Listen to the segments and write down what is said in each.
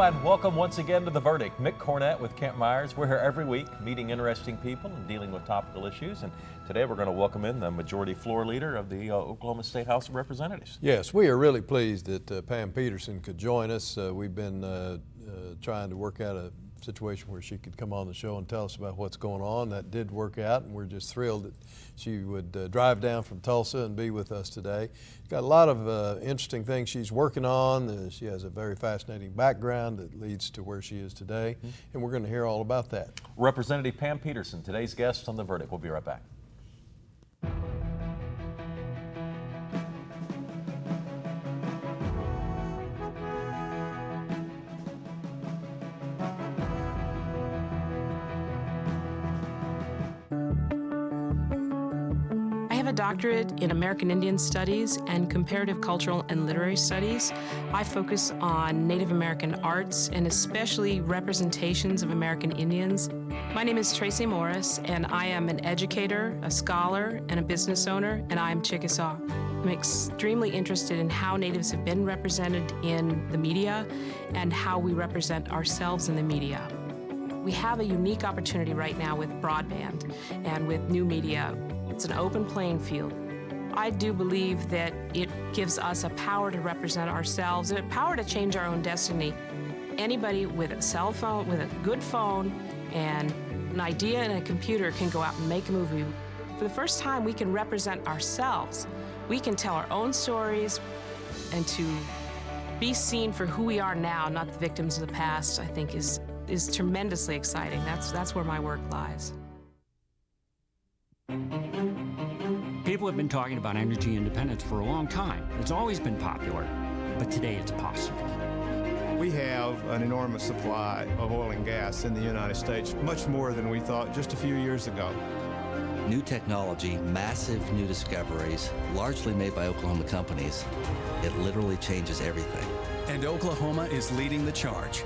Hello and welcome once again to The Verdict. Mick Cornett with Kent Myers. We're here every week meeting interesting people and dealing with topical issues. And today we're going to welcome in the majority floor leader of the Oklahoma State House of Representatives. Yes, we are really pleased that Pam Peterson could join us. We've been trying to work out a situation where she could come on the show and tell us about what's going on. That did work out, and we're just thrilled that she would drive down from Tulsa and be with us today. Got a lot of interesting things she's working on. She has a very fascinating background that leads to where she is today, and we're going to hear all about that. Representative Pam Peterson, today's guest on The Verdict. We'll be right back. A doctorate in American Indian Studies and Comparative Cultural and Literary Studies. I focus on Native American arts and especially representations of American Indians. My name is Tracy Morris, and I am an educator, a scholar, and a business owner, and I am Chickasaw. I'm extremely interested in how Natives have been represented in the media and how we represent ourselves in the media. We have a unique opportunity right now with broadband and with new media. It's an open playing field. I do believe that it gives us a power to represent ourselves and a power to change our own destiny. Anybody with a cell phone, with a good phone, and an idea and a computer can go out and make a movie. For the first time, we can represent ourselves. We can tell our own stories, and to be seen for who we are now, not the victims of the past, I think is tremendously exciting. That's where my work lies. People have been talking about energy independence for a long time. It's always been popular, but today it's possible. We have an enormous supply of oil and gas in the United States, much more than we thought just a few years ago. New technology, massive new discoveries, largely made by Oklahoma companies. It literally changes everything. And Oklahoma is leading the charge.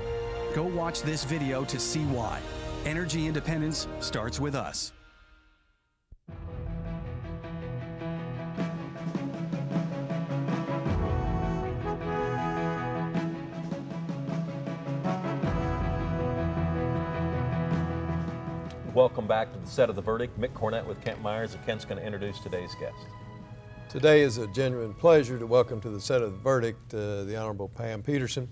Go watch this video to see why. Energy independence starts with us. Welcome back to the set of The Verdict. Mick Cornett with Kent Myers, and Kent's going to introduce today's guest. Today is a genuine pleasure to welcome to the set of The Verdict the Honorable Pam Peterson.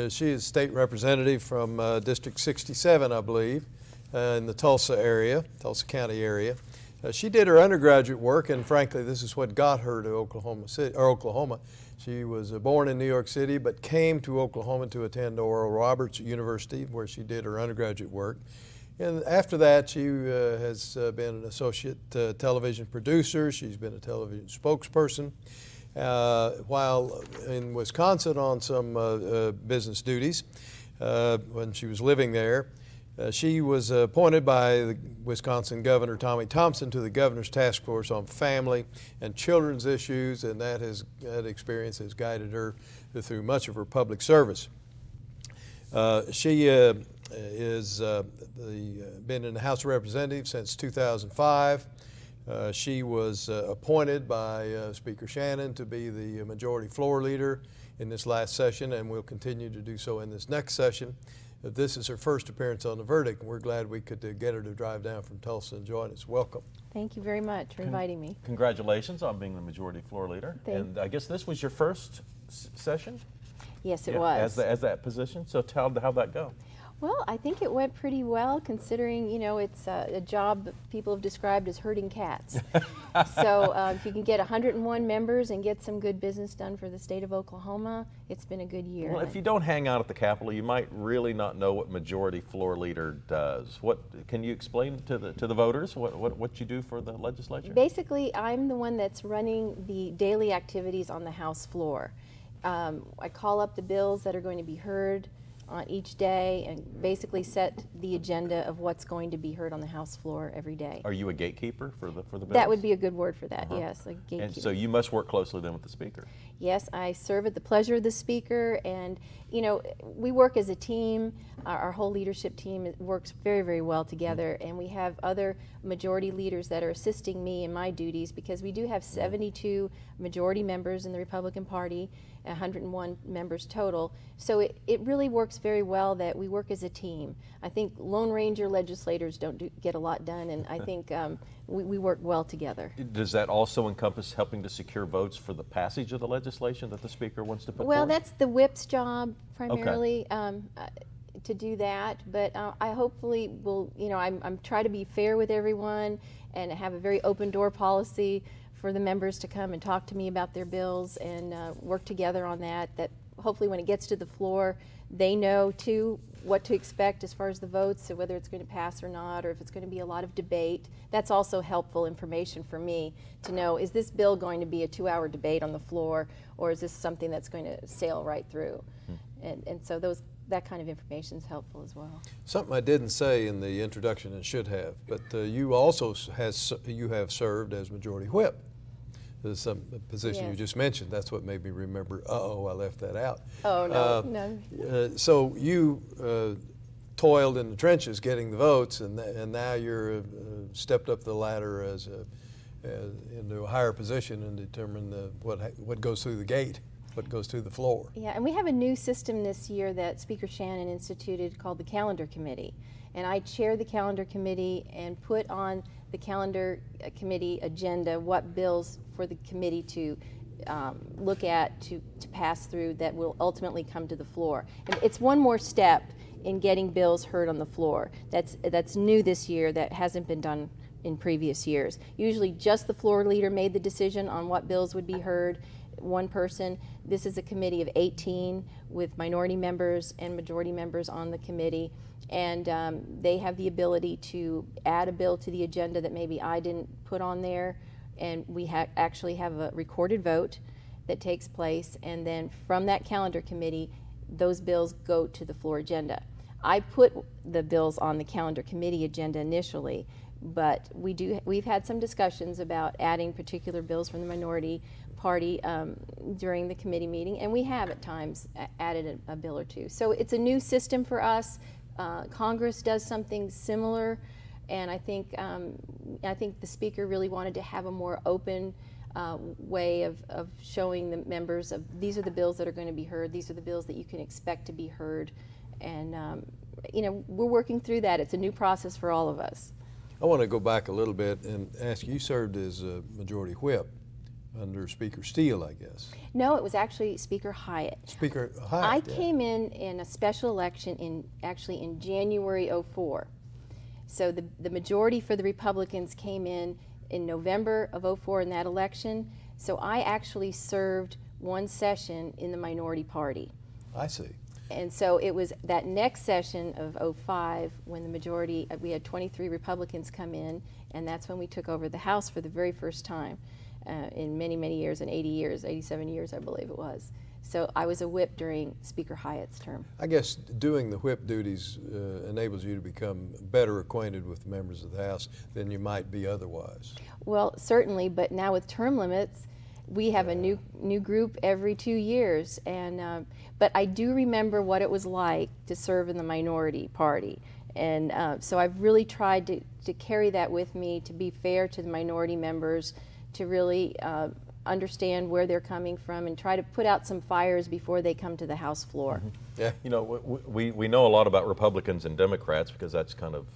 She is state representative from District 67, I believe, in the Tulsa area, Tulsa County area. She did her undergraduate work, and frankly, this is what got her to Oklahoma. She was born in New York City, but came to Oklahoma to attend Oral Roberts University, where she did her undergraduate work. And after that, she has been an associate television producer. She's been a television spokesperson. While in Wisconsin on some business duties, when she was living there, she was appointed by the Wisconsin Governor Tommy Thompson to the Governor's Task Force on Family and Children's Issues, and that experience has guided her through much of her public service. She has been in the House of Representatives since 2005. She was appointed by Speaker Shannon to be the majority floor leader in this last session, and will continue to do so in this next session. This is her first appearance on The Verdict, and we're glad we could get her to drive down from Tulsa and join us. Welcome. Thank you very much for inviting me. Congratulations on being the majority floor leader. And I guess this was your first session? Yes, it was. As that position. So how'd that go? Well, I think it went pretty well, considering, you know, it's a job that people have described as herding cats. So if you can get 101 members and get some good business done for the state of Oklahoma, it's been a good year. Well, if you don't hang out at the Capitol, you might really not know what majority floor leader does. What can you explain to the voters what you do for the legislature? Basically, I'm the one that's running the daily activities on the House floor. I call up the bills that are going to be heard on each day and basically set the agenda of what's going to be heard on the House floor every day. Are you a gatekeeper for the bills? That would be a good word for that, yes, a gatekeeper. And so you must work closely then with the Speaker. Yes, I serve at the pleasure of the Speaker, and you know, we work as a team. Our whole leadership team works very, very well together, and we have other majority leaders that are assisting me in my duties, because we do have 72 majority members in the Republican Party, 101 members total. So it really works very well that we work as a team. I think Lone Ranger legislators don't get a lot done, and I think we work well together. Does that also encompass helping to secure votes for the passage of the legislation that the Speaker wants to put Well, forward? that's the whip's job primarily. To do that, but I hopefully will, I'm try to be fair with everyone and have a very open door policy for the members to come and talk to me about their bills and work together on that hopefully when it gets to the floor, they know too what to expect as far as the votes, so whether it's going to pass or not, or if it's going to be a lot of debate. That's also helpful information for me to know, is this bill going to be a 2-hour debate on the floor, or is this something that's going to sail right through? And so that kind of information is helpful as well. Something I didn't say in the introduction and should have, but you also have served as Majority Whip. There's some position you Yes. just mentioned. That's what made me remember, I left that out. Oh, no, no. So you toiled in the trenches getting the votes, and now you're stepped up the ladder into a higher position and determine what goes through the gate, what goes through the floor. Yeah, and we have a new system this year that Speaker Shannon instituted called the Calendar Committee. And I chair the Calendar Committee and put on the Calendar Committee agenda what bills for the committee to look at, to pass through, that will ultimately come to the floor. And it's one more step in getting bills heard on the floor. That's new this year, that hasn't been done in previous years. Usually just the floor leader made the decision on what bills would be heard, one person. This is a committee of 18 with minority members and majority members on the committee, and they have the ability to add a bill to the agenda that maybe I didn't put on there, and we actually have a recorded vote that takes place, and then from that calendar committee, those bills go to the floor agenda. I put the bills on the calendar committee agenda initially, but we've had some discussions about adding particular bills from the minority party during the committee meeting, and we have at times added a bill or two. So it's a new system for us. Congress does something similar, and I think the Speaker really wanted to have a more open way of showing the members of, these are the bills that are going to be heard, these are the bills that you can expect to be heard, and we're working through that. It's a new process for all of us. I want to go back a little bit and ask, you served as a Majority Whip under Speaker Steele, I guess. No, it was actually Speaker Hyatt. Speaker Hyatt. I came in a special election in January '04. So the majority for the Republicans came in November of '04 in that election. So I actually served one session in the minority party. I see. And so it was that next session of '05 when the majority, we had 23 Republicans come in, and that's when we took over the House for the very first time in many, many years, in 80 years, 87 years, I believe it was. So I was a whip during Speaker Hyatt's term. I guess doing the whip duties enables you to become better acquainted with the members of the House than you might be otherwise. Well, certainly, but now with term limits, we have a new group every 2 years, and but I do remember what it was like to serve in the minority party, and so I've really tried to carry that with me, to be fair to the minority members, to really understand where they're coming from, and try to put out some fires before they come to the House floor. Mm-hmm. Yeah, we know a lot about Republicans and Democrats because that's kind of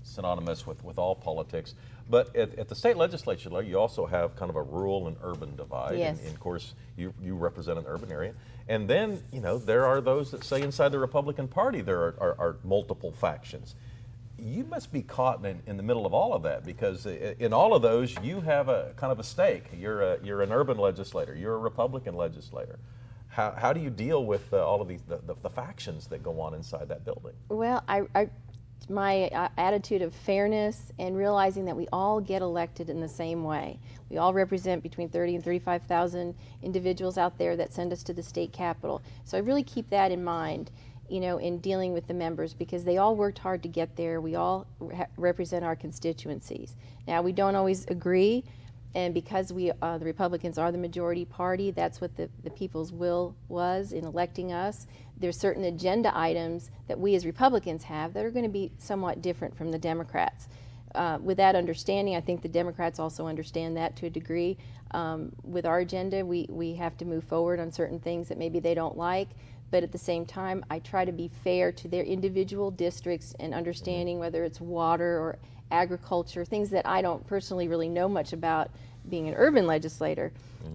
synonymous with all politics. But at the state legislature, you also have kind of a rural and urban divide. Yes. And of course, you represent an urban area. And then, there are those that say inside the Republican Party there are multiple factions. You must be caught in the middle of all of that, because in all of those, you have a kind of a stake. You're an urban legislator. You're a Republican legislator. How do you deal with all of the factions that go on inside that building? Well, my attitude of fairness and realizing that we all get elected in the same way. We all represent between 30 and 35,000 individuals out there that send us to the state capitol. So I really keep that in mind, in dealing with the members, because they all worked hard to get there. We all represent our constituencies. Now, we don't always agree, and because the Republicans are the majority party, that's what the people's will was in electing us. There's certain agenda items that we as Republicans have that are going to be somewhat different from the Democrats. with that understanding, I think the Democrats also understand that to a degree. With our agenda, we have to move forward on certain things that maybe they don't like, but at the same time, I try to be fair to their individual districts and understanding whether it's water or agriculture, things that I don't personally really know much about being an urban legislator,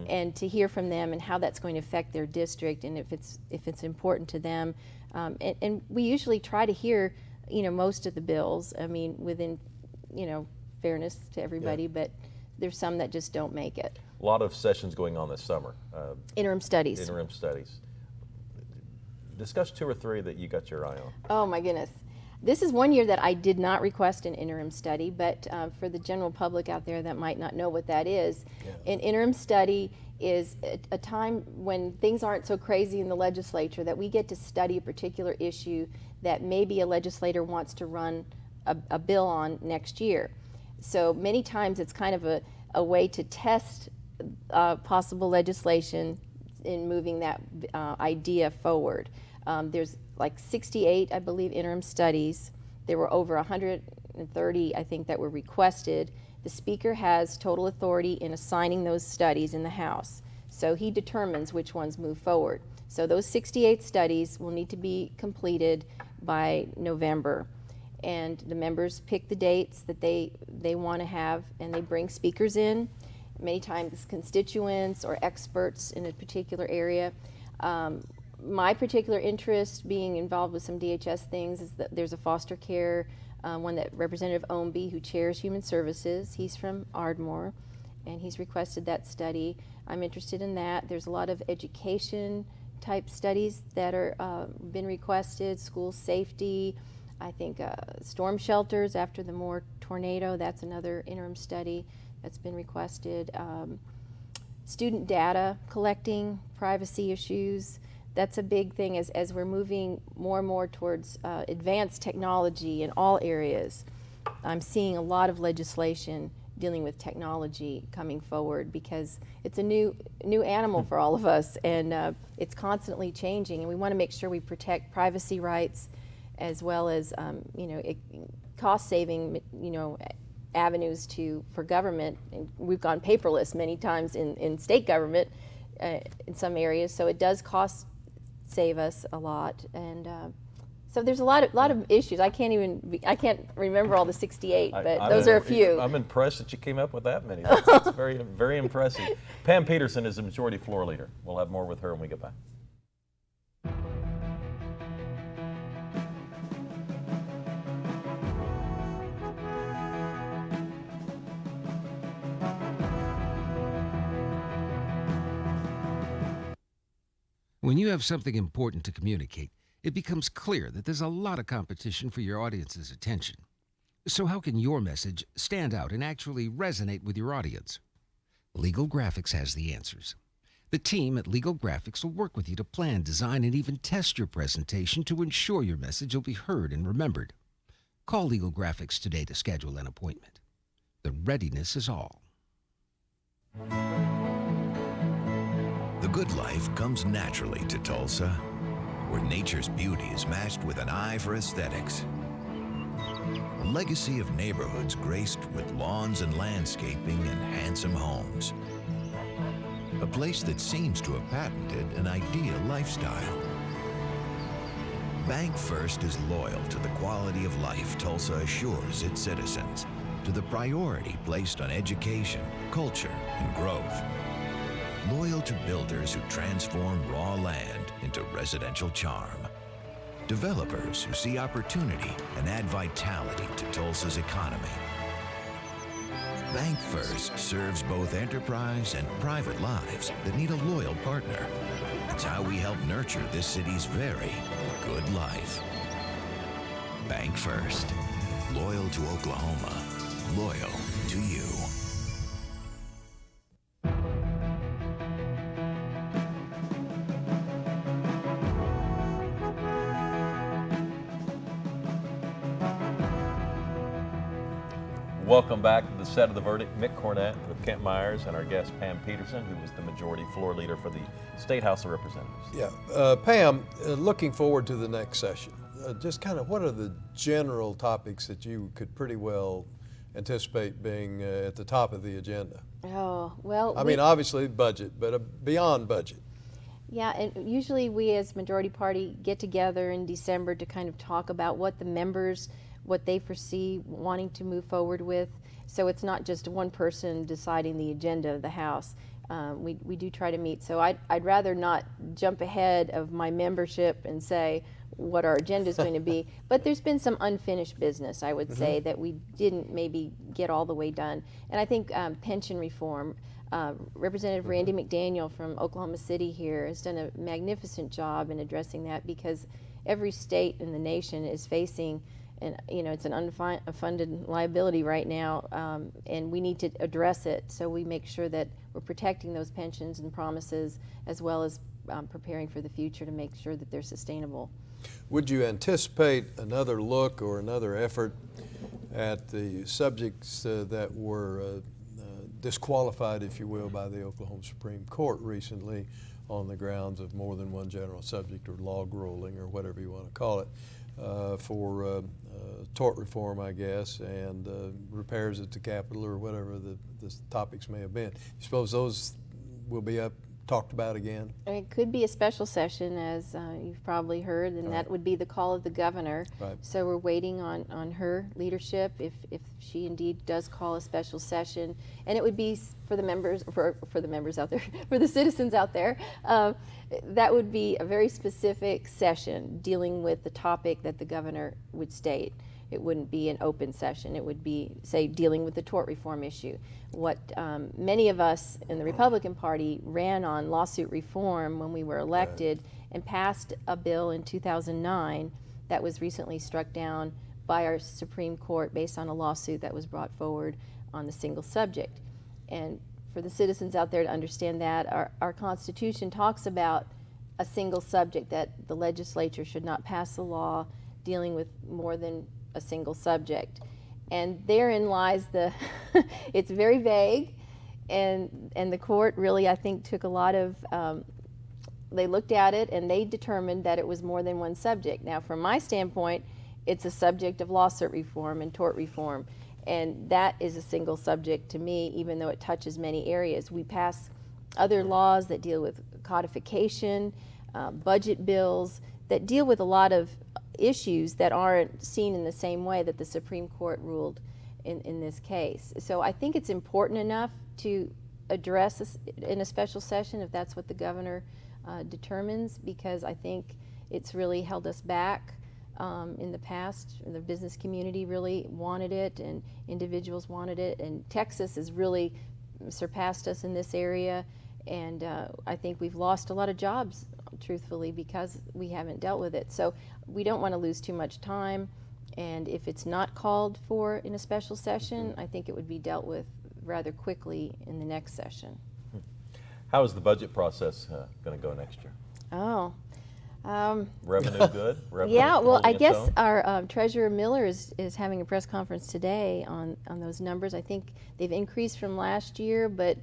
and to hear from them and how that's going to affect their district and if it's important to them. And we usually try to hear, most of the bills, I mean, within, fairness to everybody, but there's some that just don't make it. A lot of sessions going on this summer. Interim studies. Interim studies. Discuss 2 or 3 that you got your eye on. Oh my goodness. This is one year that I did not request an interim study, but for the general public out there that might not know what that is, an interim study is a time when things aren't so crazy in the legislature that we get to study a particular issue that maybe a legislator wants to run a bill on next year. So many times it's kind of a way to test possible legislation in moving that idea forward. There's like 68, I believe, interim studies. There were over 130, I think, that were requested. The Speaker has total authority in assigning those studies in the House. So he determines which ones move forward. So those 68 studies will need to be completed by November. And the members pick the dates that they want to have, and they bring speakers in, many times constituents or experts in a particular area. My particular interest, being involved with some DHS things, is that there's a foster care one that Representative Ownby, who chairs Human Services, he's from Ardmore, and he's requested that study. I'm interested in that. There's a lot of education type studies that are been requested, school safety, I think storm shelters after the Moore tornado, that's another interim study that's been requested. Student data collecting, privacy issues, that's a big thing as we're moving more and more towards advanced technology in all areas. I'm seeing a lot of legislation dealing with technology coming forward because it's a new animal for all of us, and it's constantly changing, and we want to make sure we protect privacy rights as well as cost-saving avenues for government. And we've gone paperless many times in state government in some areas, so it does save us a lot. And so there's a lot of issues. I can't remember all the 68, but those are a few. I'm impressed that you came up with that many. That's very, very impressive. Pam Peterson is the Majority Floor Leader. We'll have more with her when we get back. When you have something important to communicate, it becomes clear that there's a lot of competition for your audience's attention. So how can your message stand out and actually resonate with your audience? Legal Graphics has the answers. The team at Legal Graphics will work with you to plan, design, and even test your presentation to ensure your message will be heard and remembered. Call Legal Graphics today to schedule an appointment. The readiness is all. The good life comes naturally to Tulsa, where nature's beauty is matched with an eye for aesthetics. A legacy of neighborhoods graced with lawns and landscaping and handsome homes. A place that seems to have patented an ideal lifestyle. Bank First is loyal to the quality of life Tulsa assures its citizens, to the priority placed on education, culture, and growth. Loyal to builders who transform raw land into residential charm. Developers who see opportunity and add vitality to Tulsa's economy. Bank First serves both enterprise and private lives that need a loyal partner. It's how we help nurture this city's very good life. Bank First. Loyal to Oklahoma. Loyal to you. Welcome back to the Set of the Verdict. Mick Cornett with Kent Myers and our guest Pam Peterson, who was the Majority Floor Leader for the State House of Representatives. Yeah, Pam, looking forward to the next session, just kind of what are the general topics that you could pretty well anticipate being at the top of the agenda? Oh, well. I mean, obviously budget, but beyond budget. Yeah, and usually we as majority party get together in December to kind of talk about what the members, what they foresee wanting to move forward with. So it's not just one person deciding the agenda of the House. We do try to meet. So I'd rather not jump ahead of my membership and say what our agenda is going to be. But there's been some unfinished business, I would say, that we didn't maybe get all the way done. And I think pension reform, Representative Randy McDaniel from Oklahoma City here has done a magnificent job in addressing that, because every state in the nation is facing, and it's an unfunded liability right now, and we need to address it so we make sure that we're protecting those pensions and promises, as well as preparing for the future to make sure that they're sustainable. Would you anticipate another look or another effort at the subjects that were disqualified, if you will, by the Oklahoma Supreme Court recently on the grounds of more than one general subject or log rolling or whatever you want to call it, for tort reform, I guess, and repairs at the Capitol or whatever the topics may have been? You suppose those will be talked about again? It could be a special session, as you've probably heard, and that would be the call of the governor. Right. So we're waiting on her leadership if she indeed does call a special session, and it would be for the members, for the members out there, for the citizens out there. That would be a very specific session dealing with the topic that the governor would state. It wouldn't be an open session. It would be, say, dealing with the tort reform issue. What many of us in the Republican Party ran on lawsuit reform when we were elected, and passed a bill in 2009 that was recently struck down by our Supreme Court based on a lawsuit that was brought forward on the single subject. And for the citizens out there to understand that, our Constitution talks about a single subject, that the legislature should not pass a law dealing with more than a single subject. And therein lies the, it's very vague, and the court really, I think, took a lot of, they looked at it and they determined that it was more than one subject. Now, from my standpoint, it's a subject of lawsuit reform and tort reform, and that is a single subject to me, even though it touches many areas. We pass other laws that deal with codification, budget bills, that deal with a lot of issues that aren't seen in the same way that the Supreme Court ruled in this case. So I think it's important enough to address this in a special session if that's what the governor determines, because I think it's really held us back in the past. The business community really wanted it, and individuals wanted it, and Texas has really surpassed us in this area, and I think we've lost a lot of jobs, truthfully, because we haven't dealt with it. So we don't want to lose too much time, and if it's not called for in a special session, I think it would be dealt with rather quickly in the next session. How is the budget process going to go next year? Oh. Revenue good? Revenue Yeah, well, I holding its guess own? our Treasurer Miller is having a press conference today on those numbers. I think they've increased from last year, but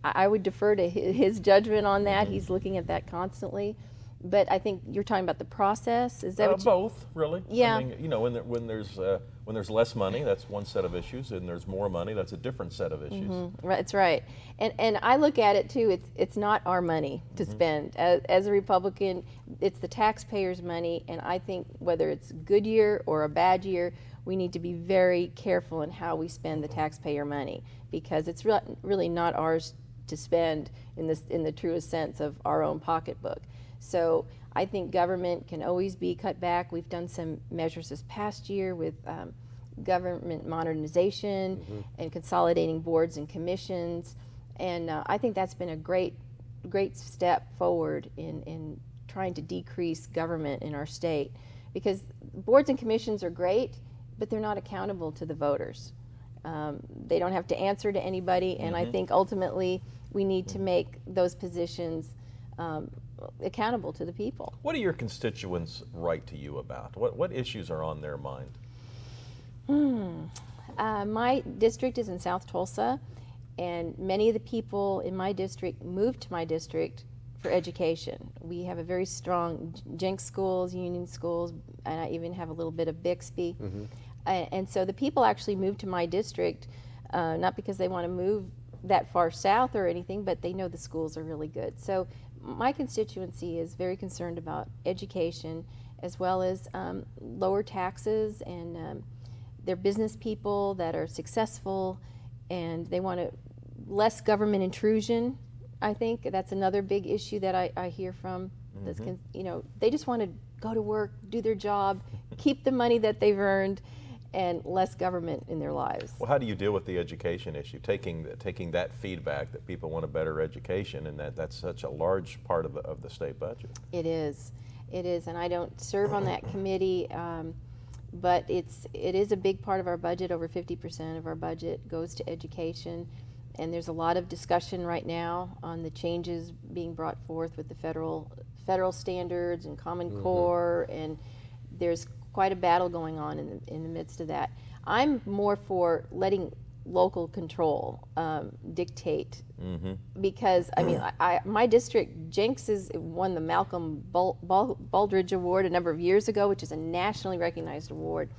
I would defer to his judgment on that. He's looking at that constantly. But I think you're talking about the process. Is that what both, really? Yeah. I mean, when there's less money, that's one set of issues, and there's more money, that's a different set of issues. That's right. And I look at it too, it's not our money to spend. As a Republican, it's the taxpayers' money, and I think whether it's a good year or a bad year, we need to be very careful in how we spend the taxpayer money, because it's really not ours to spend in the truest sense of our own pocketbook. So I think government can always be cut back. We've done some measures this past year with government modernization and consolidating boards and commissions, and I think that's been a great step forward in trying to decrease government in our state, because boards and commissions are great, but they're not accountable to the voters. They don't have to answer to anybody, and I think ultimately we need to make those positions accountable to the people. What do your constituents write to you about? What issues are on their mind? My district is in South Tulsa, and many of the people in my district moved to my district for education. We have a very strong Jenks schools, Union schools, and I even have a little bit of Bixby. And so the people actually moved to my district, not because they want to move that far south or anything, but they know the schools are really good. So my constituency is very concerned about education, as well as lower taxes, and they're business people that are successful, and they want less government intrusion. I think that's another big issue that I hear from. You know, they just want to go to work, do their job, keep the money that they've earned, and less government in their lives. Well, how do you deal with the education issue? Taking that feedback that people want a better education, and that's such a large part of the state budget. It is, and I don't serve on that committee, but it is a big part of our budget. Over 50% of our budget goes to education, and there's a lot of discussion right now on the changes being brought forth with the federal standards and Common Core, and there's quite a battle going on in the midst of that. I'm more for letting local control dictate, because I mean, my district, Jenks won the Malcolm Baldrige Award a number of years ago, which is a nationally recognized award.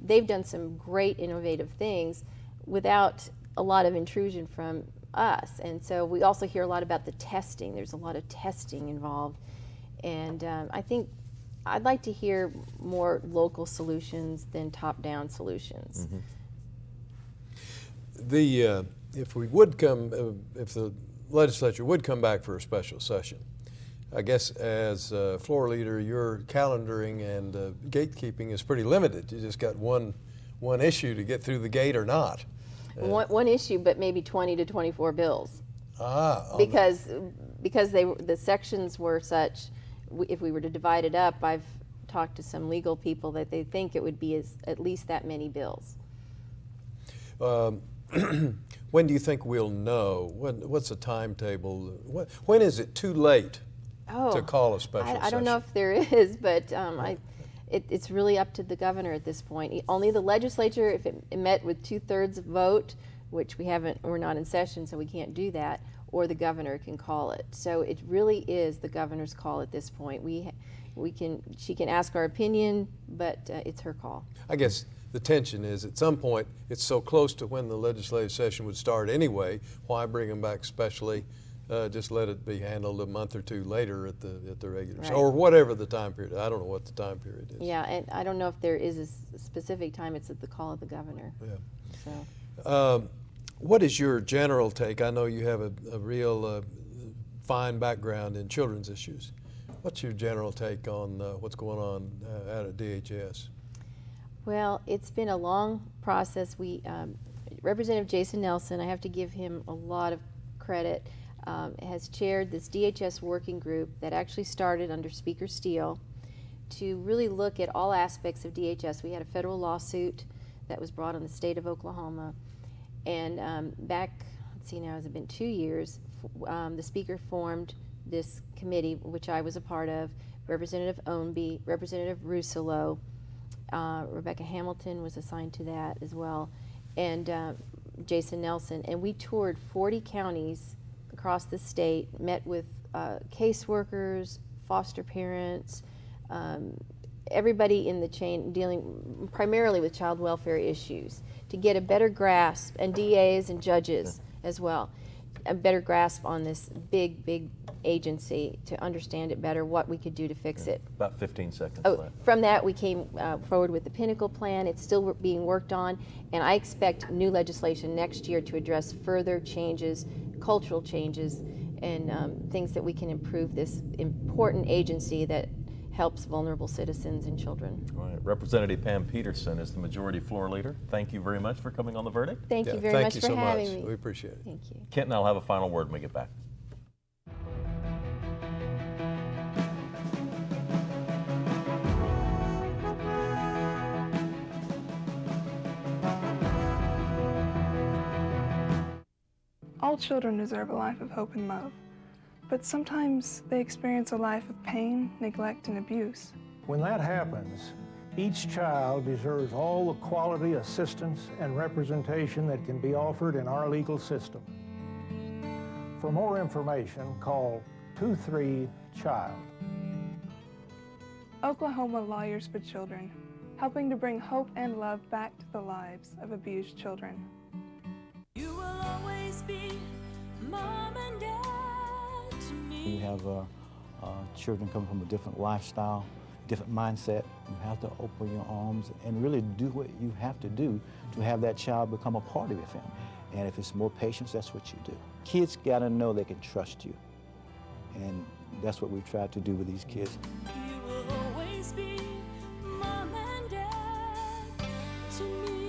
They've done some great innovative things without a lot of intrusion from us, and so we also hear a lot about the testing. There's a lot of testing involved, and I think I'd like to hear more local solutions than top-down solutions. If we would come, if the legislature would come back for a special session, I guess as floor leader, your calendaring and gatekeeping is pretty limited. You just got one issue to get through the gate or not. One issue, but maybe 20 to 24 bills. Because the sections were such. If we were to divide it up, I've talked to some legal people that they think it would be at least that many bills. When do you think we'll know? What's the timetable? When is it too late to call a special session? I don't know if there is, but it's really up to the governor at this point. Only the legislature, if it met with 2/3 vote, which we're not in session, so we can't do that, or the governor can call it. So it really is the governor's call at this point. She can ask our opinion, but it's her call. I guess the tension is at some point it's so close to when the legislative session would start anyway. Why bring them back specially? Just let it be handled a month or two later at the regular, or whatever the time period. I don't know what the time period is. Yeah, and I don't know if there is a specific time. It's at the call of the governor. Yeah. So. What is your general take? I know you have a real fine background in children's issues. What's your general take on what's going on out at DHS? Well, it's been a long process. Representative Jason Nelson, I have to give him a lot of credit, has chaired this DHS working group that actually started under Speaker Steele to really look at all aspects of DHS. We had a federal lawsuit that was brought on the state of Oklahoma. And back, let's see now, has it been 2 years, the Speaker formed this committee, which I was a part of, Representative Ownby, Representative Russillo, Rebecca Hamilton was assigned to that as well, and Jason Nelson. And we toured 40 counties across the state, met with caseworkers, foster parents, everybody in the chain dealing primarily with child welfare issues, to get a better grasp, and DAs and judges as well, a better grasp on this big agency, to understand it better, what we could do to fix it. About 15 seconds left. From that, we came forward with the Pinnacle Plan. It's still being worked on, and I expect new legislation next year to address further changes, cultural changes, and things that we can improve this important agency that helps vulnerable citizens and children. All right. Representative Pam Peterson is the majority floor leader. Thank you very much for coming on The Verdict. Thank you very much for having me. We appreciate it. Thank you. Kent and I'll have a final word when we get back. All children deserve a life of hope and love, but sometimes they experience a life of pain, neglect, and abuse. When that happens, each child deserves all the quality assistance and representation that can be offered in our legal system. For more information, call 23-CHILD. Oklahoma Lawyers for Children. helping to bring hope and love back to the lives of abused children. You will always be mom and dad to me. You have children coming from a different lifestyle, different mindset. You have to open your arms and really do what you have to do to have that child become a part of your family. And if it's more patience, that's what you do. Kids gotta know they can trust you. And that's what we've tried to do with these kids. You will always be mom and dad to me.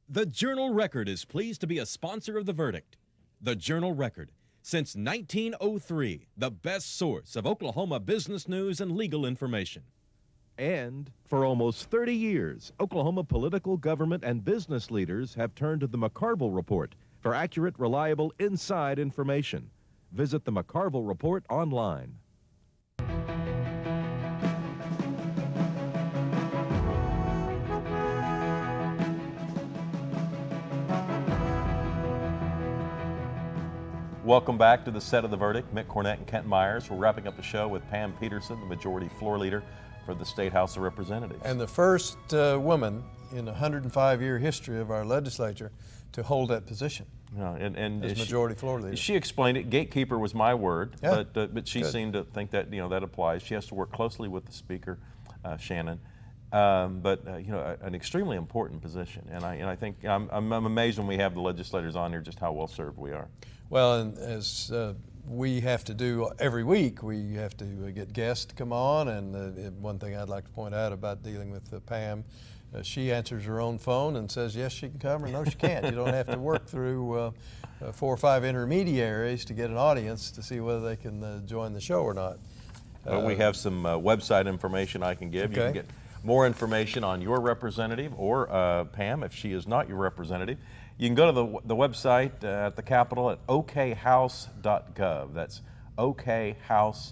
The Journal-Record is pleased to be a sponsor of The Verdict. The Journal-Record, since 1903, the best source of Oklahoma business news and legal information. And for almost 30 years, Oklahoma political, government, and business leaders have turned to the McCarville Report for accurate, reliable, inside information. Visit the McCarville Report online. Welcome back to the set of The Verdict. Mick Cornett and Kent Myers. We're wrapping up the show with Pam Peterson, the majority floor leader for the State House of Representatives. And the first woman in a 105-year history of our legislature to hold that position. Yeah, and as majority floor leader. She explained it. Gatekeeper was my word, yeah, but she good. seemed to think that that applies. She has to work closely with the Speaker, Shannon, but an extremely important position. And I think I'm amazed when we have the legislators on here just how well served we are. Well, and as we have to do every week, we have to get guests to come on. And one thing I'd like to point out about dealing with Pam. She answers her own phone and says yes, she can come, or no, she can't. You don't have to work through 4 or 5 intermediaries to get an audience to see whether they can join the show or not. We have some website information I can give. Okay. You can get more information on your representative or Pam, if she is not your representative. You can go to the website at the Capitol at okhouse.gov. That's okhouse.gov.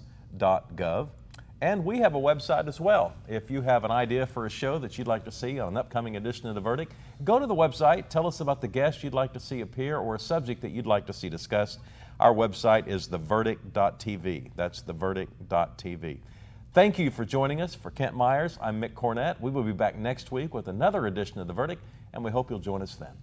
And we have a website as well. If you have an idea for a show that you'd like to see on an upcoming edition of The Verdict, go to the website, tell us about the guest you'd like to see appear or a subject that you'd like to see discussed. Our website is theverdict.tv. That's theverdict.tv. Thank you for joining us. For Kent Myers, I'm Mick Cornett. We will be back next week with another edition of The Verdict, and we hope you'll join us then.